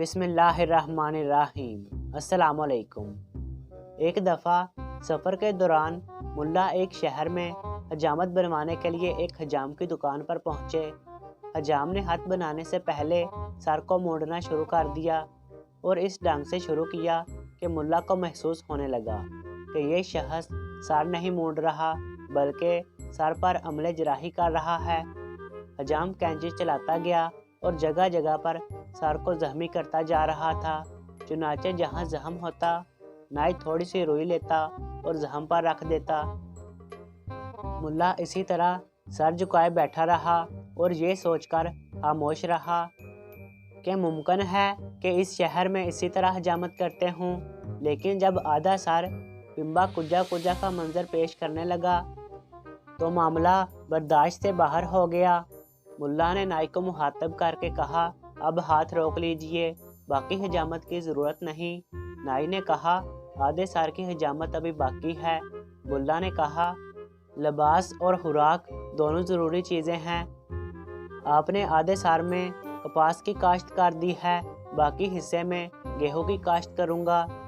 बिस्मिल्लाहिर्रहमानिर्रहीम। अस्सलामुअलैकुम। एक दफ़ा सफ़र के दौरान मुल्ला एक शहर में हजामत बनवाने के लिए एक हजाम की दुकान पर पहुँचे। हजाम ने हाथ बनाने से पहले सर को मोड़ना शुरू कर दिया और इस ढंग से शुरू किया कि मुल्ला को महसूस होने लगा कि ये शख्स सर नहीं मोड़ रहा बल्कि सर पर अमले जराही कर रहा है। हजाम कैंची चलाता गया और जगह जगह पर सर को जख्मी करता जा रहा था। चुनाचे जहाँ जख्म होता नाई थोड़ी सी रुई लेता और जख्म पर रख देता। मुल्ला इसी तरह सर झुकाए बैठा रहा और ये सोचकर खामोश रहा कि मुमकिन है कि इस शहर में इसी तरह हजामत करते हूँ। लेकिन जब आधा सर पिंबा कुजा कुजा का मंजर पेश करने लगा तो मामला बर्दाश्त से बाहर हो गया। मुल्ला ने नाई को मुखातब करके कहा, अब हाथ रोक लीजिए, बाकी हजामत की ज़रूरत नहीं। नाई ने कहा, आधे सर की हजामत अभी बाकी है। मुल्ला ने कहा, लिबास और खुराक दोनों ज़रूरी चीज़ें हैं। आपने आधे सर में कपास की काश्त कर दी है, बाकी हिस्से में गेहूं की काश्त करूँगा।